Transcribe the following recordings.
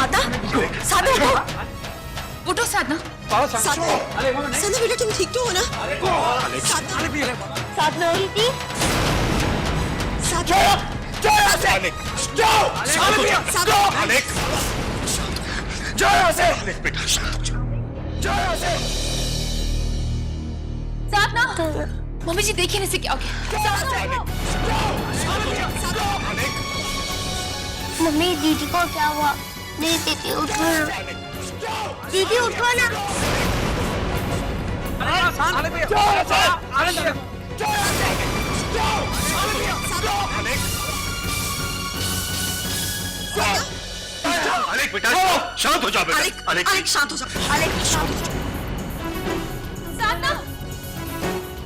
साधना, साधना उठो, उठो साधना। साधना, साधना बेटा तुम ठीक तो हो ना? साधना, साधना, साधना, मम्मी जी देखिए इसे क्या हो गया। मम्मी दीदी को क्या हुआ? दीदी उठो ना, दीदी उठो ना। अलेक बेटा शांत हो जाओ बेटा। अलेक शांत हो जाओ, अलेक शांत हो जाओ। साधना,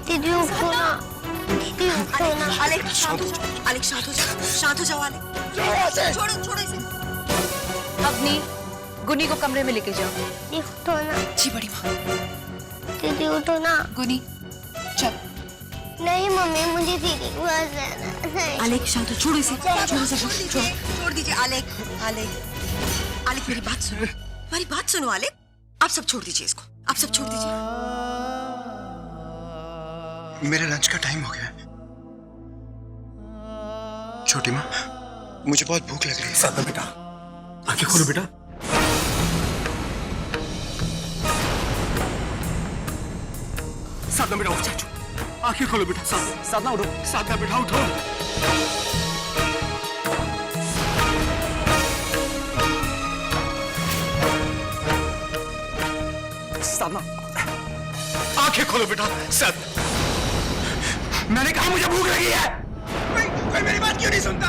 दीदी उठो ना, दीदी उठो ना। अलेक शांत हो जाओ, अलेक शांत हो जाओ, शांत हो जाओ अलेक। छोड़ो छोड़ो इसे। अग्नि, गुनी को कमरे में लेके जाओ। दीदी उठो ना, जी बड़ी माँ। दीदी उठो ना। गुनी चल। नहीं मम्मी, मुझे दीदी के पास जाना है। अलेक शांत हो, छोड़ो इसे, छोड़ो इसे, छोड़ दीजिए अलेक, अलेक, अलेक मेरी बात सुनो, हमारी बात सुनो अलेक। आप सब छोड़ दीजिए इसको, आप सब छोड़ दीजिए। मेरे लंच का टाइम हो गया है। छोटी माँ, मुझे बहुत भूख लग रही है। साधना बेटा, आंखें खोलो बेटा। साधना बेटा उठ चाचू, आंखें खोलो बेटा। साधना उठो, साधना बेटा उठो। साधना आंखें खोलो बेटा। साधना, मैंने कहा मुझे भूख लगी है। कोई मेरी बात क्यों नहीं सुनता?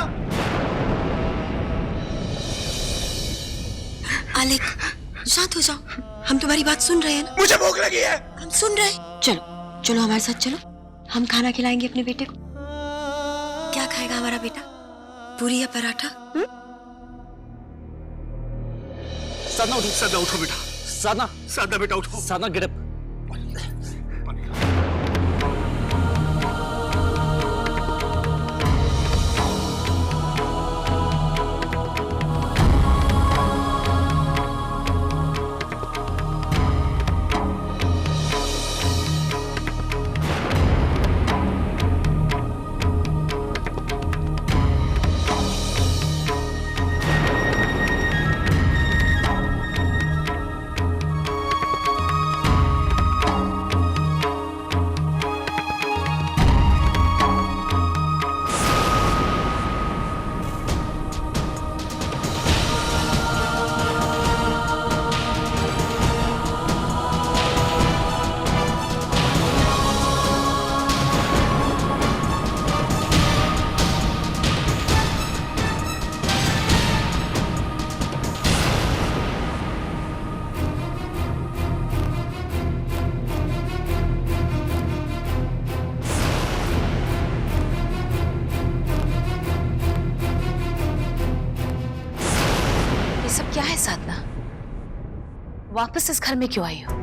अलेक शांत हो जाओ, हम तुम्हारी बात सुन रहे हैं ना। मुझे भूख लगी है। हम सुन रहे हैं। चलो चलो हमारे साथ चलो, हम खाना खिलाएंगे अपने बेटे को। क्या खाएगा हमारा बेटा, पूरी या पराठा? साधना उठो, साधना उठो बेटा। साधना, साधना बेटा उठो। साधना गेट अप। क्या है साधना, वापस इस घर में क्यों आई हो?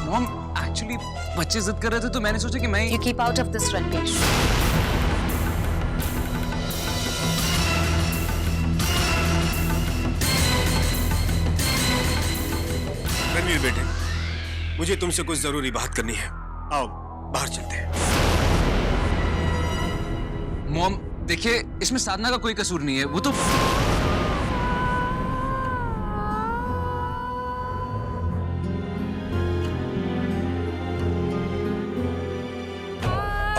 मॉम एक्चुअली बच्चे जिद कर रहे थे तो मैंने सोचा कि मैं You keep out of this, Ranbir. Ranveer बेटे, मुझे तुमसे कुछ जरूरी बात करनी है। आओ बाहर चलते हैं। मॉम देखिए, इसमें साधना का कोई कसूर नहीं है। वो तो आओ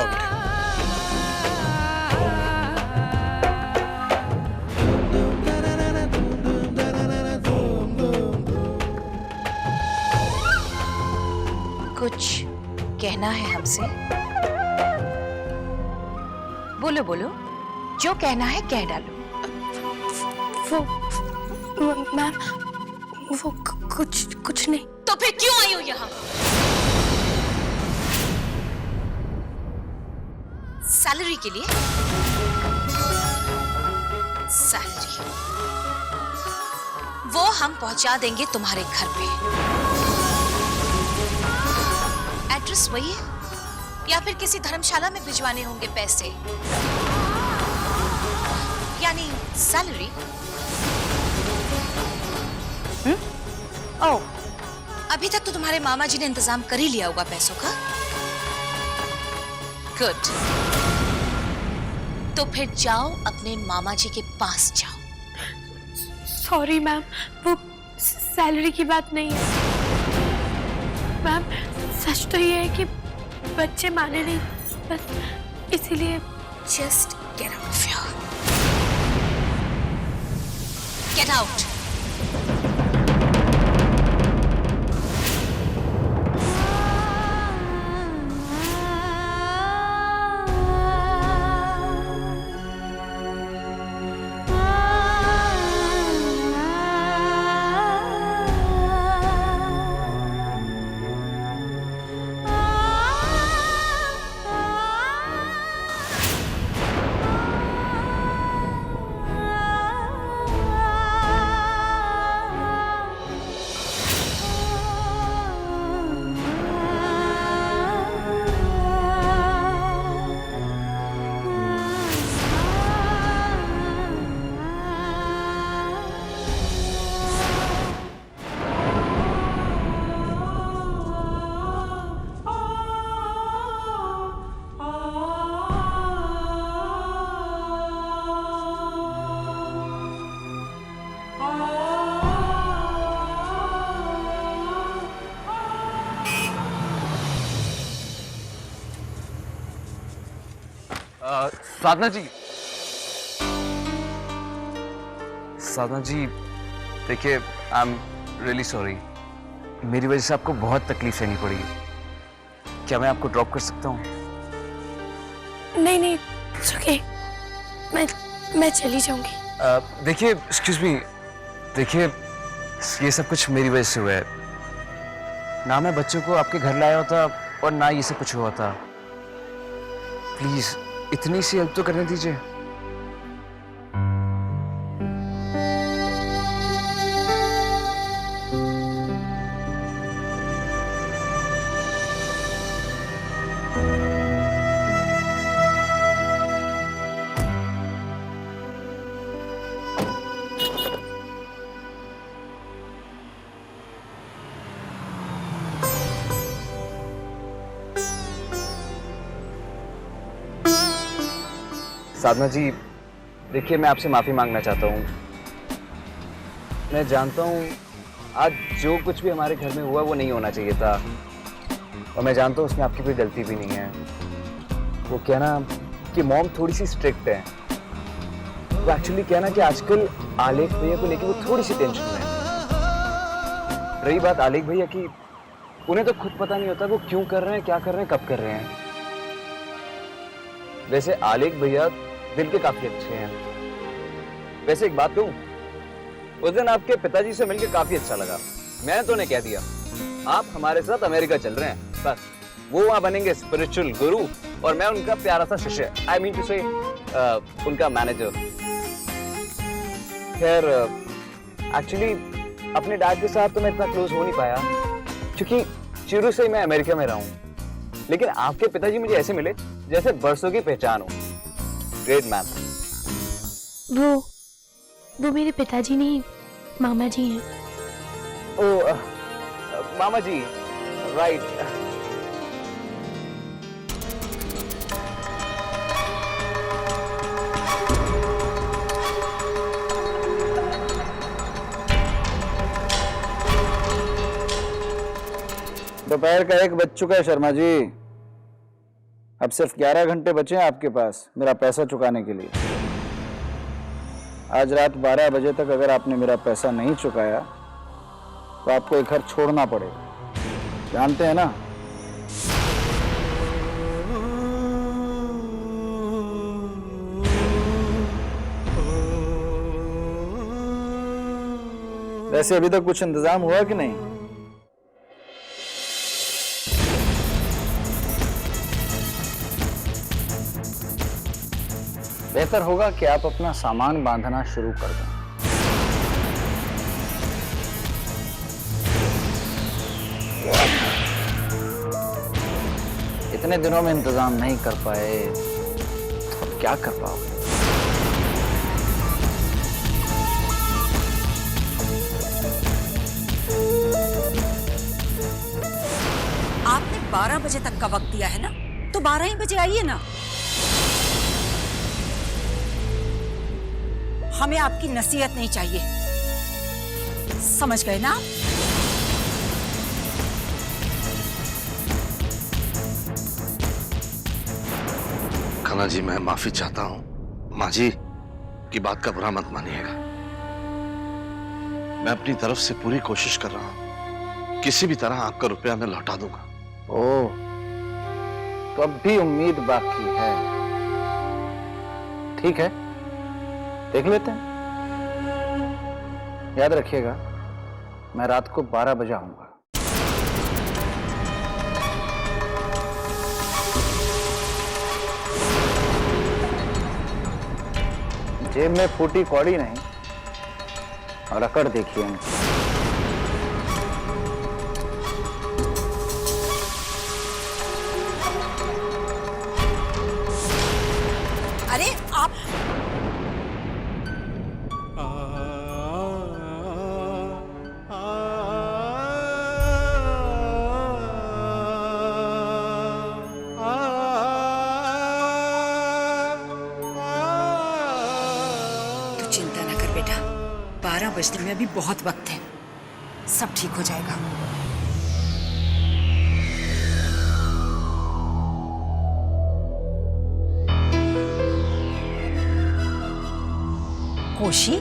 बेटे। कुछ कहना है हमसे? बोलो बोलो, जो कहना है कह डालो। वो मैम, वो कुछ नहीं। तो फिर क्यों आई हो यहाँ? सैलरी के लिए? सैलरी वो हम पहुंचा देंगे तुम्हारे घर पे। एड्रेस वही है, या फिर किसी धर्मशाला में भिजवाने होंगे पैसे, यानी सैलरी। ओह, अभी तक तो तुम्हारे मामा जी ने इंतजाम कर ही लिया होगा पैसों का। गुड, तो फिर जाओ अपने मामा जी के पास जाओ। सॉरी मैम, वो सैलरी की बात नहीं है मैम। सच तो ये है कि बच्चे माने नहीं, बस इसीलिए। Just get out of here, get out. Sadhana ji, Sadhana ji देखिए, आई एम रियली सॉरी। मेरी वजह से आपको बहुत तकलीफ सहनी पड़ी। क्या मैं आपको ड्रॉप कर सकता हूँ? नहीं नहीं, it's okay, मैं चली जाऊंगी। देखिए, एक्सक्यूज मी, देखिए ये सब कुछ मेरी वजह से हुआ है। ना मैं बच्चों को आपके घर लाया होता और ना ये सब कुछ हुआ था। प्लीज इतनी सी हेल्प तो करने दीजिए। साधना जी देखिए, मैं आपसे माफी मांगना चाहता हूँ। मैं जानता हूँ आज जो कुछ भी हमारे घर में हुआ वो नहीं होना चाहिए था, और मैं जानता हूँ उसमें आपकी कोई गलती भी नहीं है। वो क्या ना कि मॉम थोड़ी सी स्ट्रिक्ट है। वो एक्चुअली क्या ना कि आजकल आलेख भैया को लेकर वो थोड़ी सी टेंशन में है। रही बात आलेख भैया की, उन्हें तो खुद पता नहीं होता वो क्यों कर रहे हैं, क्या कर रहे हैं, कब कर रहे हैं। वैसे आलेख भैया दिल के काफी अच्छे हैं। वैसे एक बात कहूं, उस दिन आपके पिताजी से मिलकर काफी अच्छा लगा। मैंने तो उन्हें कह दिया आप हमारे साथ अमेरिका चल रहे हैं, बस वो वहां बनेंगे स्पिरिचुअल गुरु और मैं उनका प्यारा सा शिष्य, आई मीन टू से उनका मैनेजर। खैर एक्चुअली अपने डैड के साथ तो मैं इतना क्लोज हो नहीं पाया क्योंकि शुरू से ही मैं अमेरिका में रहा हूं, लेकिन आपके पिताजी मुझे ऐसे मिले जैसे बरसों की पहचान हो। Great man. वो मेरे पिताजी नहीं, मामा जी हैं। ओ मामा जी, राइट। दोपहर का 1 बज चुका है शर्मा जी। अब सिर्फ 11 घंटे बचे हैं आपके पास मेरा पैसा चुकाने के लिए। आज रात 12 बजे तक अगर आपने मेरा पैसा नहीं चुकाया तो आपको ये घर छोड़ना पड़ेगा, जानते हैं ना? वैसे अभी तक कुछ इंतजाम हुआ कि नहीं? बेहतर होगा कि आप अपना सामान बांधना शुरू कर दें। इतने दिनों में इंतजाम नहीं कर पाए तो अब क्या कर पाओगे? आपने 12 बजे तक का वक्त दिया है ना, तो 12 ही बजे आइए ना। हमें आपकी नसीहत नहीं चाहिए, समझ गए ना? खाला जी, मैं माफी चाहता हूँ। माँ जी की बात का बुरा मत मानिएगा। मैं अपनी तरफ से पूरी कोशिश कर रहा हूँ, किसी भी तरह आपका रुपया मैं लौटा दूंगा। ओह, तो अब भी उम्मीद बाकी है। ठीक है, देख लेते हैं। याद रखिएगा, मैं रात को 12 बजे आऊंगा। जेब में फूटी कौड़ी नहीं, और अकड़ देखिए इनकी। अरे आप तू चिंता ना कर बेटा, 12 बजने में अभी बहुत वक्त है, सब ठीक हो जाएगा। कोशी,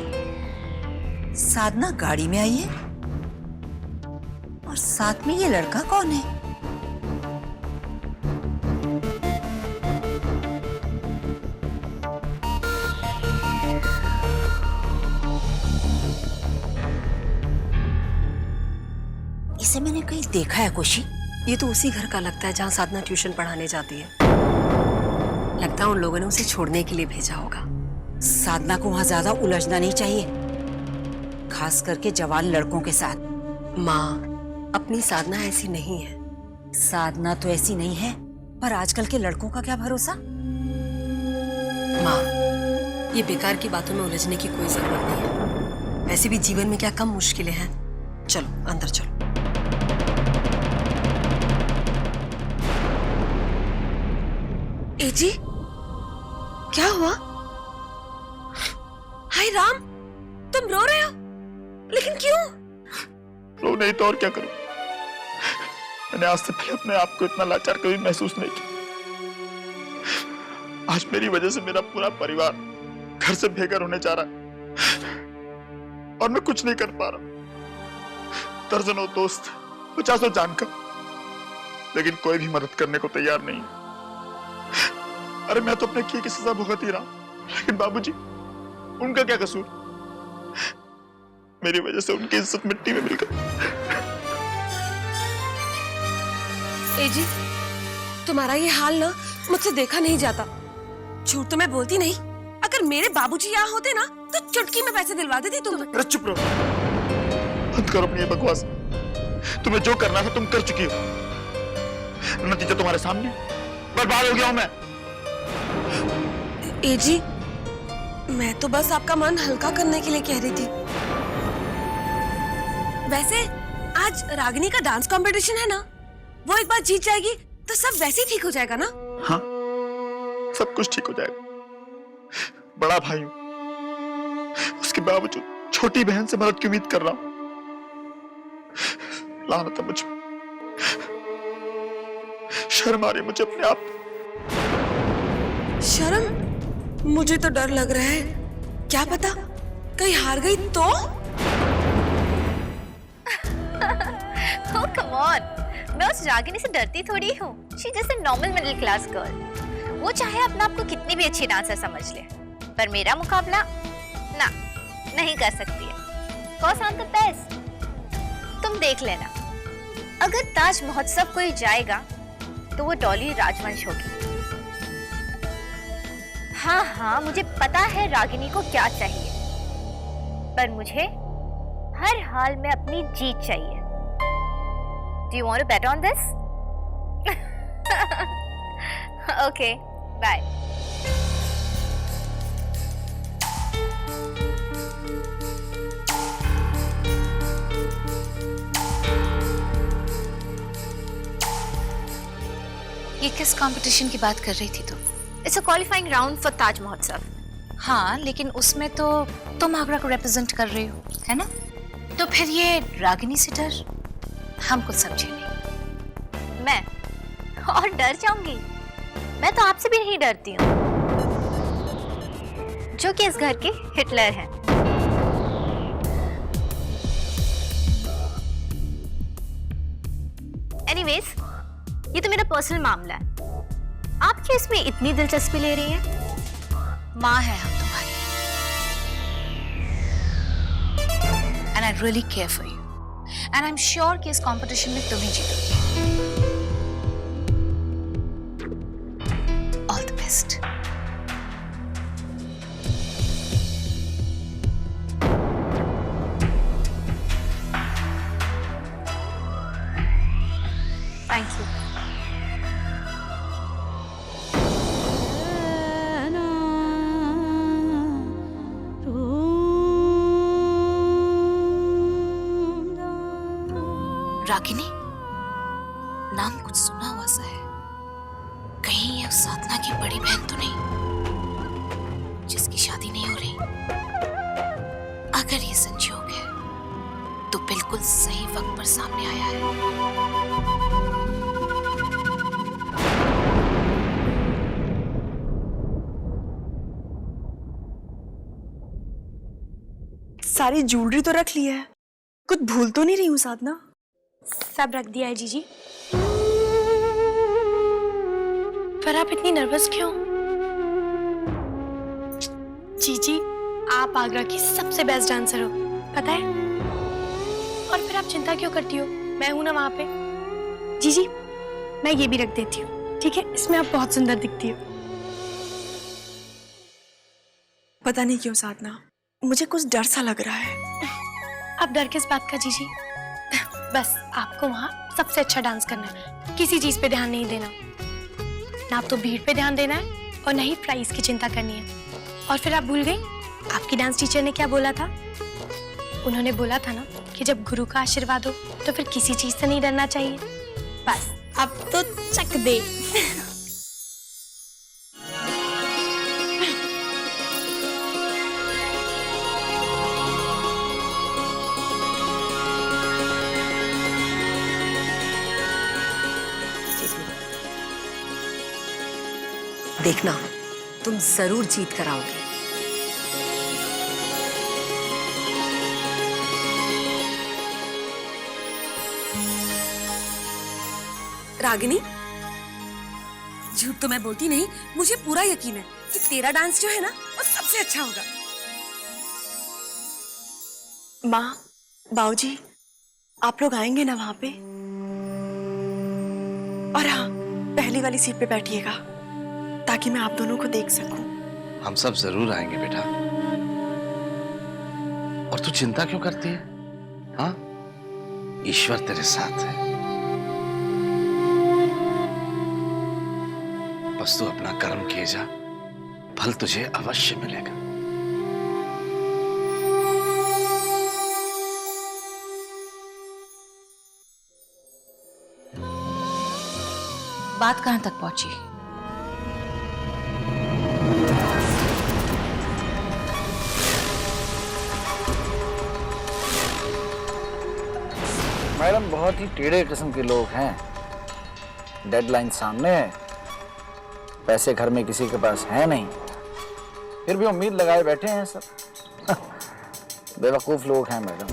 साधना गाड़ी में आई है और साथ में ये लड़का कौन है? इसे मैंने कहीं देखा है कोशी। ये तो उसी घर का लगता है जहाँ साधना ट्यूशन पढ़ाने जाती है। लगता है उन लोगों ने उसे छोड़ने के लिए भेजा होगा। साधना को वहां ज्यादा उलझना नहीं चाहिए, खास करके जवान लड़कों के साथ। माँ, अपनी साधना ऐसी नहीं है। साधना तो ऐसी नहीं है, पर आजकल के लड़कों का क्या भरोसा। माँ, ये बेकार की बातों में उलझने की कोई जरूरत नहीं है। वैसे भी जीवन में क्या कम मुश्किलें हैं। चलो अंदर चलो। ए जी, क्या हुआ? हाय राम, तुम रो रहे हो, लेकिन क्यों? रो नहीं तो और क्या करूं? मैंने आज से पहले अपने आप को इतना लाचार कभी महसूस नहीं किया। आज मेरी वजह से मेरा पूरा परिवार घर से बेघर होने जा रहा है और मैं कुछ नहीं कर पा रहा। दर्जनों दोस्त, 50 जानकर, लेकिन कोई भी मदद करने को तैयार नहीं। अरे मैं तो अपने किए की सजा भुगत ही रहा, लेकिन बाबूजी, उनका क्या कसूर? मेरी वजह से उनकी इज्जत मिट्टी में मिल गई। ए जी, तुम्हारा ये हाल ना मुझसे देखा नहीं जाता। झूठ तो मैं बोलती नहीं। अगर मेरे बाबूजी यहाँ होते ना तो चुटकी में पैसे दिलवा देती तुम। अरे चुप रहो, बंद करो अपनी ये बकवास। तुम्हें जो करना था तुम कर चुकी हो, नतीजा तुम्हारे सामने। बर्बाद हो गया हूं मैं। ए जी, मैं तो बस आपका मन हल्का करने के लिए कह रही थी। वैसे आज रागिनी का डांस कंपटीशन है ना, वो एक बार जीत जाएगी तो सब वैसे ही ठीक हो जाएगा ना? हाँ, सब कुछ ठीक हो जाएगा। बड़ा भाई हूं, उसके बावजूद छोटी बहन से मदद की उम्मीद कर रहा हूं। लानत है मुझे, शर्म आ रही मुझे अपने आप। शर्म? मुझे तो डर लग रहा है, क्या पता कहीं हार गई तो? Oh, come on. मैं उस रागिनी से डरती थोड़ी हूँ। She's just a normal middle class girl. वो चाहे अपना आपको कितनी भी अच्छी डांसर समझ ले, पर मेरा मुकाबला ना नहीं कर सकती है। Cause I'm the best. तुम देख लेना, अगर ताज महोत्सव कोई जाएगा तो वो डॉली राजवंश होगी। हाँ हाँ, मुझे पता है रागिनी को क्या चाहिए, पर मुझे हर हाल में अपनी जीत चाहिए। Do you want to bet on this? Okay bye. ये किस कंपटीशन की बात कर रही थी तुम? It's a qualifying round for Taj Mahotsav. हाँ, लेकिन उसमें तो तुम आगरा को रिप्रेजेंट कर रही हो, है ना? तो फिर ये रागिनी से डर, हम कुछ समझे नहीं। मैं और डर जाऊंगी? मैं तो आपसे भी नहीं डरती हूँ, जो कि इस घर के हिटलर हैं। एनीवेज, ये तो मेरा पर्सनल मामला है। आप क्यों इसमें इतनी दिलचस्पी ले रही हैं? माँ है हम तुम्हारी, and I really care for you, and I'm sure कि इस कंपटीशन में तुम ही जीतोगी। All the best. Thank you. Ragini, नाम कुछ सुना हुआ सा है। कहीं ये साधना की बड़ी बहन तो नहीं, जिसकी शादी नहीं हो रही? अगर ये संयोग है तो बिल्कुल सही वक्त पर सामने आया है। सारी ज्वेलरी तो रख ली है, कुछ भूल तो नहीं रही हूँ साधना? सब रख दिया है जीजी। पर आप इतनी नर्वस क्यों? जीजी, आप आगरा की सबसे बेस्ट डांसर हो, पता है? और फिर आप चिंता क्यों करती हो? मैं हूं ना वहां पे। जीजी, मैं ये भी रख देती हूँ, ठीक है? इसमें आप बहुत सुंदर दिखती हो। पता नहीं क्यों साधना, मुझे कुछ डर सा लग रहा है। आप डर किस बात का जीजी? बस आपको वहाँ सबसे अच्छा डांस करना है, किसी चीज पे ध्यान नहीं देना। ना तो भीड़ पे ध्यान देना है और ना ही प्राइस की चिंता करनी है। और फिर आप भूल गई, आपकी डांस टीचर ने क्या बोला था? उन्होंने बोला था ना कि जब गुरु का आशीर्वाद हो तो फिर किसी चीज से नहीं डरना चाहिए। बस अब तो चक दे। देखना, तुम जरूर जीत कर आओगे। रागिनी, झूठ तो मैं बोलती नहीं, मुझे पूरा यकीन है कि तेरा डांस जो है ना वो सबसे अच्छा होगा। माँ, बाऊजी, आप लोग आएंगे ना वहां पे? और हाँ, पहली वाली सीट पे बैठिएगा ताकि मैं आप दोनों को देख सकूं। हम सब जरूर आएंगे बेटा। और तू चिंता क्यों करती है? हाँ, ईश्वर तेरे साथ है। बस तू अपना कर्म किए जा, फल तुझे अवश्य मिलेगा। बात कहां तक पहुंची? मैडम, बहुत ही टेढ़े किस्म के लोग हैं। डेडलाइन सामने है, पैसे घर में किसी के पास है नहीं, फिर भी उम्मीद लगाए बैठे हैं सब। बेवकूफ लोग हैं मैडम।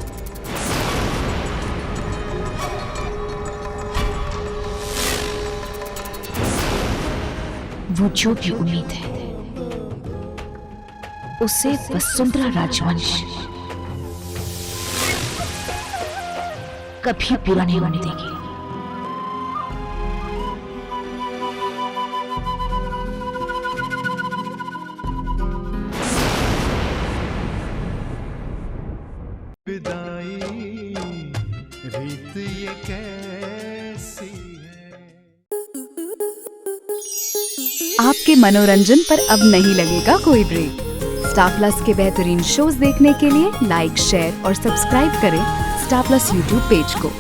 वो जो भी उम्मीद है उसे वसुंधरा राजवंश कभी पूरा नहीं होने देगी। विदाई रीत ये कैसी है। आपके मनोरंजन पर अब नहीं लगेगा कोई ब्रेक। स्टार प्लस के बेहतरीन शोज देखने के लिए लाइक, शेयर और सब्सक्राइब करें स्टार प्लस यूट्यूब पेज को।